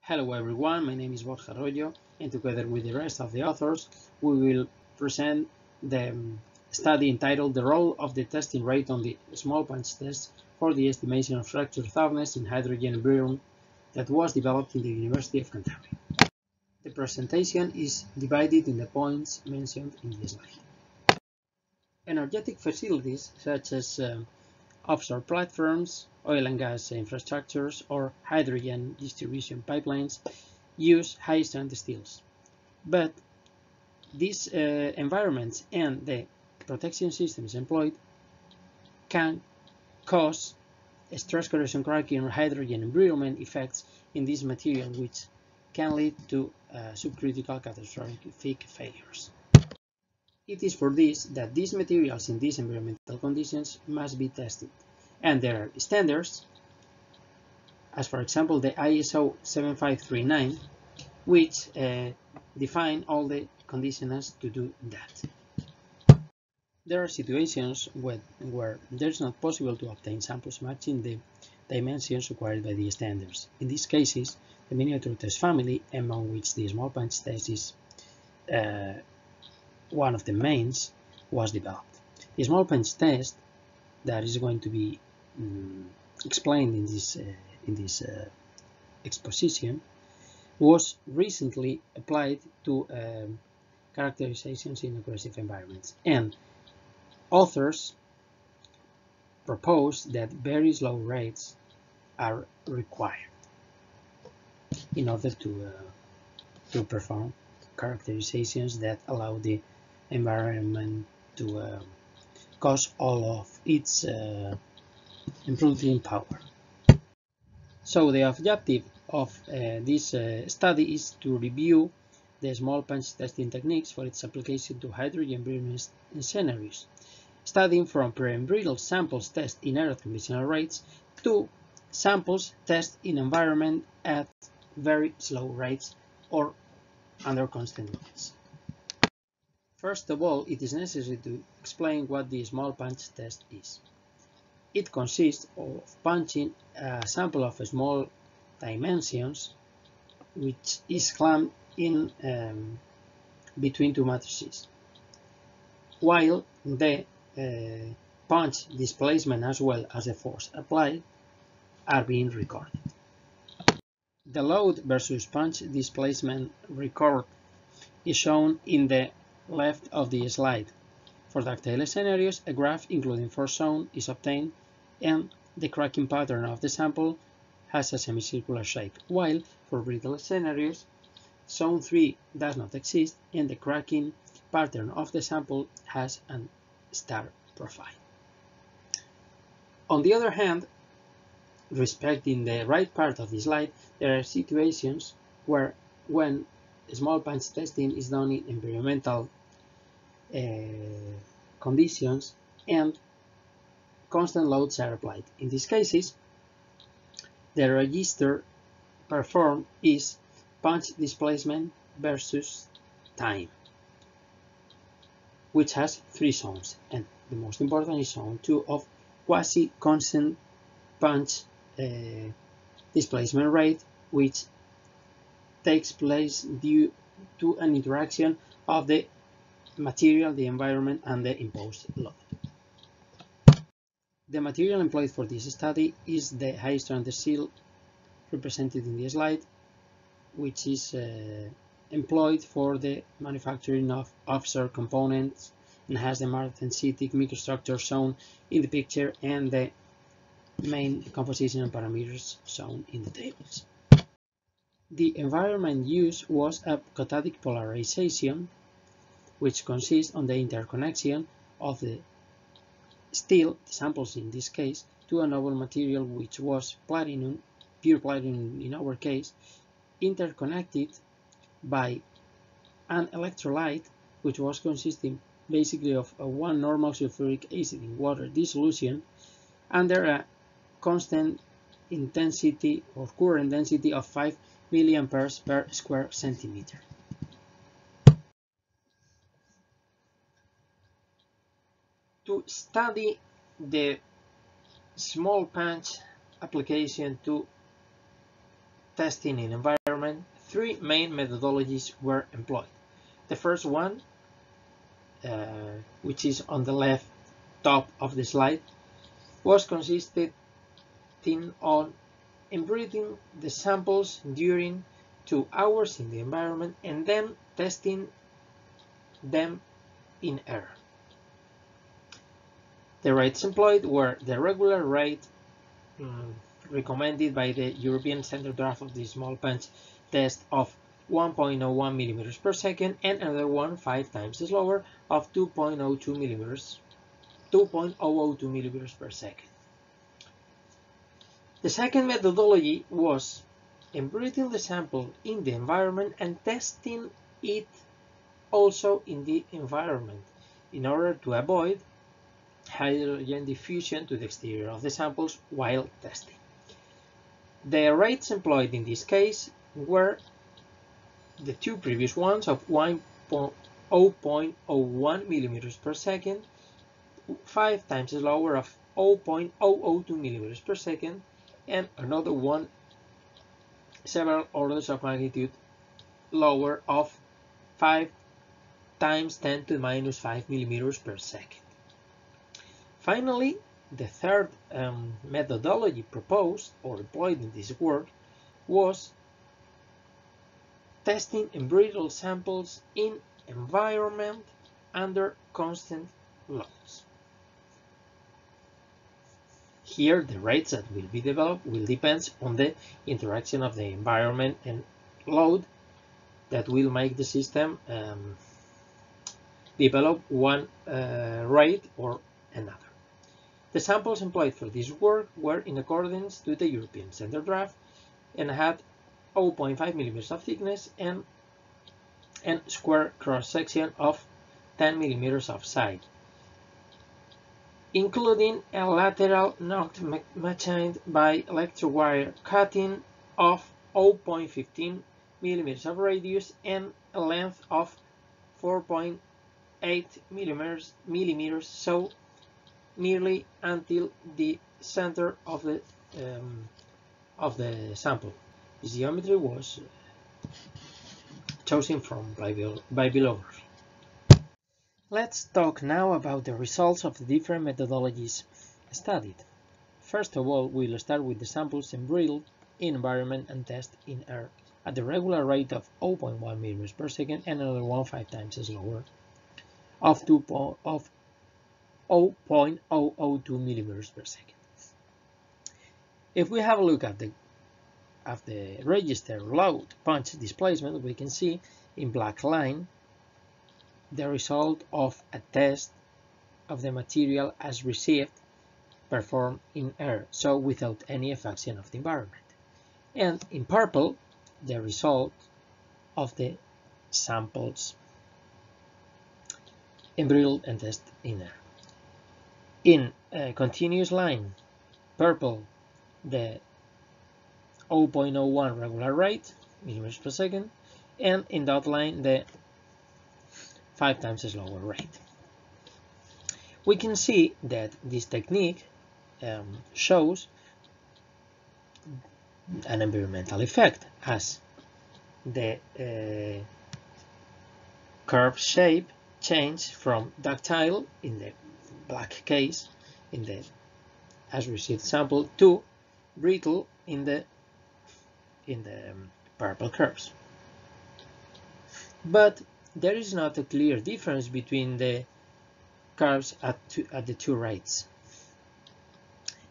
Hello everyone, my name is Arroyo, and together with the rest of the authors, we will present the study entitled The Role of the Testing Rate on the Small Punch Test for the Estimation of Structure Toughness in Hydrogen Embrittlement that was developed in the University of Kentucky. The presentation is divided in the points mentioned in this slide. Energetic facilities such as offshore platforms, oil and gas infrastructures, or hydrogen distribution pipelines use high-strength steels. But these environments and the protection systems employed can cause stress corrosion cracking or hydrogen embrittlement effects in this material, which can lead to subcritical catastrophic failures. It is for this that these materials in these environmental conditions must be tested, and there are standards, as for example the ISO 7539, which define all the conditions to do that. There are situations where it's not possible to obtain samples matching the dimensions required by the standards. In these cases, the miniature test family, among which the small punch test is one of the mains, was developed. The small punch test that is going to be explained in this exposition was recently applied to characterizations in aggressive environments, and authors propose that very slow rates are required in order to perform characterizations that allow the environment to cause all of its improving power. So the objective of this study is to review the small punch testing techniques for its application to hydrogen embrittlement scenarios, studying from pre-embryonal samples test in air at conventional rates to samples test in environment at very slow rates or under constant limits. First of all, it is necessary to explain what the small punch test is. It consists of punching a sample of small dimensions, which is clamped in between two matrices, while the punch displacement as well as the force applied are being recorded. The load versus punch displacement record is shown in the left of the slide. For ductile scenarios, a graph including force zone is obtained, and the cracking pattern of the sample has a semicircular shape, while for brittle scenarios, zone 3 does not exist, and the cracking pattern of the sample has a star profile. On the other hand, respecting the right part of the slide, there are situations where, when small punch testing is done in environmental conditions and constant loads are applied. In these cases, the register performed is punch displacement versus time, which has three zones, and the most important is zone 2 of quasi-constant punch displacement rate, which takes place due to an interaction of the material, the environment, and the imposed load. The material employed for this study is the high-strength steel represented in the slide, which is employed for the manufacturing of offshore components and has the martensitic microstructure shown in the picture and the main composition and parameters shown in the tables. The environment used was a cathodic polarization, which consists on the interconnection of the steel, the samples in this case, to a noble material which was platinum, pure platinum in our case, interconnected by an electrolyte which was consisting basically of one normal sulfuric acid in water dissolution under a constant intensity or current density of 5 milliamperes per square centimeter. To study the small punch application to testing in environment environment, three main methodologies were employed. The first one, which is on the left top of the slide, was consisted on embrittling the samples during 2 hours in the environment and then testing them in air. The rates employed were the regular rate recommended by the European Standard Draft of the small punch test of 1.01 millimeters per second, and another one 5 times slower of 2.02 millimeters per second. The second methodology was embrittling the sample in the environment and testing it also in the environment in order to avoid hydrogen diffusion to the exterior of the samples while testing. The rates employed in this case were the two previous ones of 0.01 millimeters per second, 5 times slower of 0.002 millimeters per second, and another one several orders of magnitude lower of 5 times 10 to the minus 5 millimeters per second. Finally, the third methodology proposed or employed in this work was testing embrittled samples in environment under constant loads. Here, the rates that will be developed will depend on the interaction of the environment and load that will make the system develop one rate or another. The samples employed for this work were in accordance to the European Standard Draft and had 0.5 millimeters of thickness and square cross-section of 10 millimeters of side, including a lateral notch machined by electric wire cutting of 0.15 millimeters of radius and a length of 4.8 millimeters, so nearly until the center of the sample. This geometry was chosen from bibliography. Let's talk now about the results of the different methodologies studied. First of all, we'll start with the samples embrittled in environment and test in air at the regular rate of 0.1 millimeters per second and another one 5 times slower of 0.002 millimeters per second. If we have a look at the register load punch displacement, we can see in black line the result of a test of the material as received performed in air, so without any affection of the environment. And in purple, the result of the samples embrittled and tested in air. In a continuous line, purple, the 0.01 regular rate, millimeters per second, and in dot line, the 5 times slower rate. We can see that this technique shows an environmental effect, as the curve shape change from ductile in the black case in the as received sample to brittle in the purple curves. But there is not a clear difference between the curves at the two rates.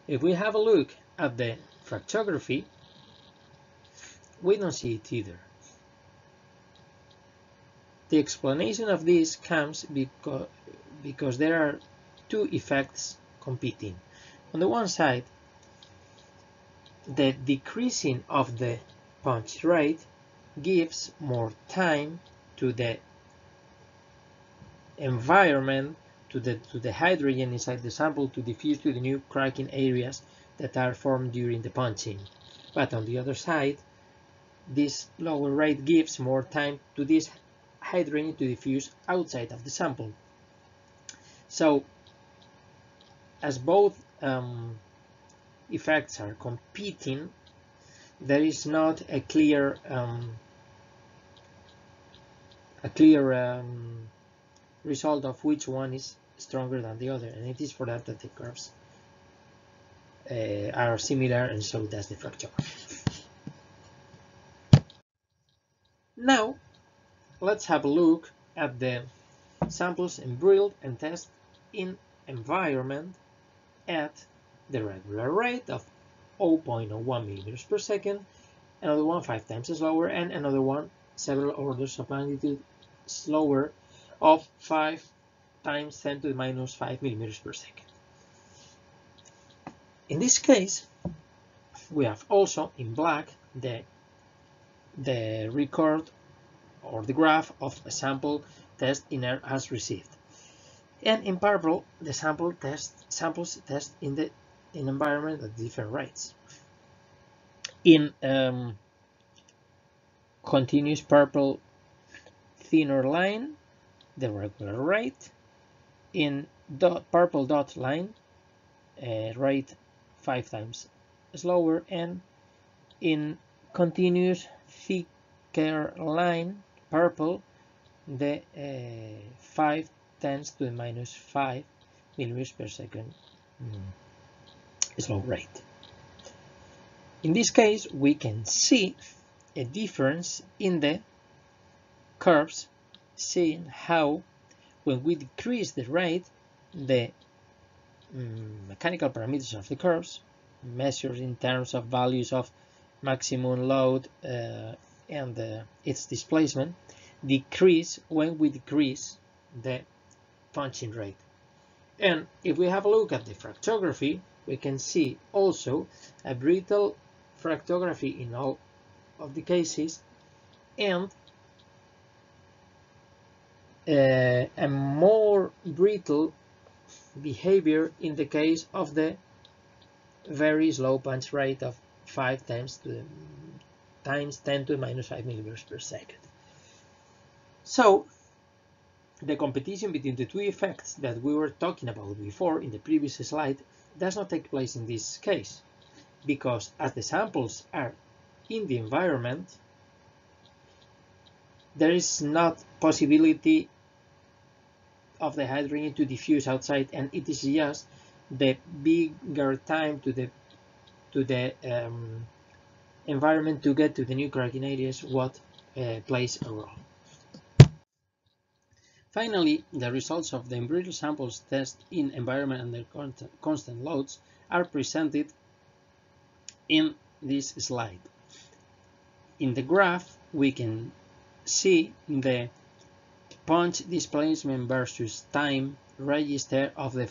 If we have a look at the fractography, we don't see it either. The explanation of this comes because there are two effects competing. On the one side, the decreasing of the punch rate gives more time to the environment, to the hydrogen inside the sample to diffuse to the new cracking areas that are formed during the punching. But on the other side, this lower rate gives more time to this hydrogen to diffuse outside of the sample. So, as both effects are competing, there is not a clear result of which one is stronger than the other, and it is for that that the curves are similar, and so that's the fractography. Now let's have a look at the samples embrittled and tested in environment at the regular rate of 0.01 millimeters per second, another one 5 times slower, and another one several orders of magnitude slower of 5 times 10 to the minus 5 millimeters per second. In this case, we have also in black the record or the graph of a sample test in air as received, and in purple the samples test in environment at different rates. In continuous purple thinner line, the regular rate. In purple dot line, rate 5 times slower, and in continuous thicker line, purple, the 5 10 to the minus 5 millimeters per second slow rate. In this case, we can see a difference in the curves, seeing how when we decrease the rate, the mechanical parameters of the curves, measured in terms of values of maximum load and its displacement, decrease when we decrease the punching rate. And if we have a look at the fractography, we can see also a brittle fractography in all of the cases, and a more brittle behavior in the case of the very slow punch rate of 5 times 10 to the minus 5 millimeters per second. So the competition between the two effects that we were talking about before in the previous slide does not take place in this case, because as the samples are in the environment, there is not possibility of the hydrogen to diffuse outside, and it is just the bigger time to the environment to get to the new cracking areas what plays a role. Finally, the results of the embrittled samples test in environment under constant loads are presented in this slide. In the graph, we can see the punch displacement versus time register of the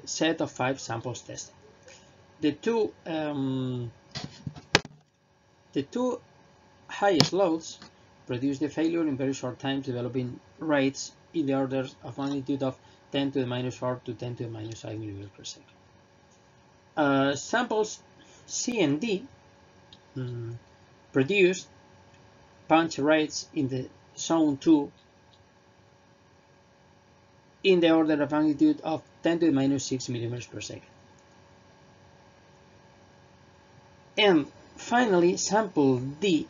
set of 5 samples tested. The two highest loads produce the failure in very short time, developing rates in the orders of magnitude of 10 to the minus 4 to 10 to the minus 5 millimeters per second. Samples C and D produce punch rates in the zone 2 in the order of magnitude of 10 to the minus 6 millimeters per second. And finally, sample D,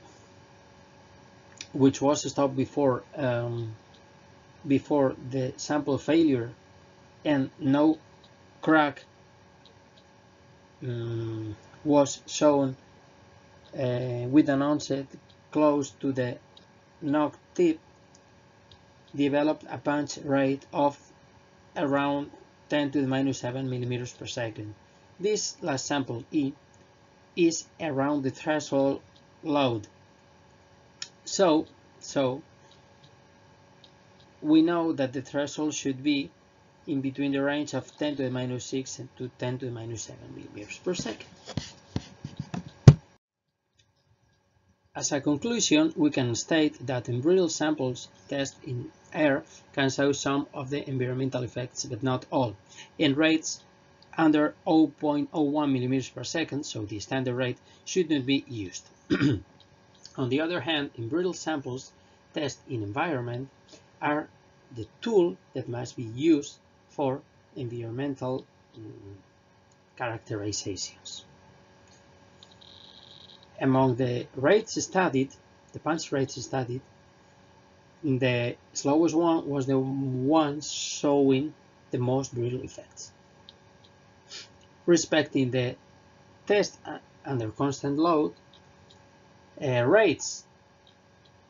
which was stopped before the sample failure and no crack was shown with an onset close to the knock tip, developed a punch rate of around 10 to the minus 7 millimeters per second. This last sample E is around the threshold load. So we know that the threshold should be in between the range of 10 to the minus 6 to 10 to the minus 7 millimeters per second. As a conclusion, we can state that embrittled samples test in air can show some of the environmental effects, but not all, in rates under 0.01 millimeters per second, so the standard rate should not be used. On the other hand, embrittled samples test in environment are the tool that must be used for environmental characterizations. Among the rates studied, the punch rates studied, the slowest one was the one showing the most brittle effects. Respecting the test under constant load, rates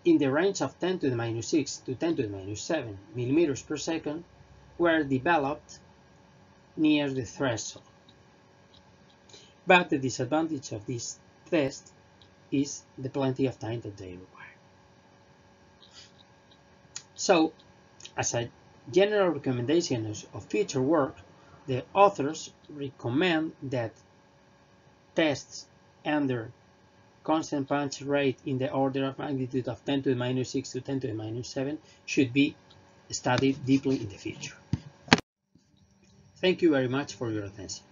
in the range of 10 to the minus 6 to 10 to the minus 7 millimeters per second were developed near the threshold. But the disadvantage of this test is the plenty of time that they require. So, as a general recommendation of future work, the authors recommend that tests under constant punch rate in the order of magnitude of 10 to the minus 6 to 10 to the minus 7 should be studied deeply in the future. Thank you very much for your attention.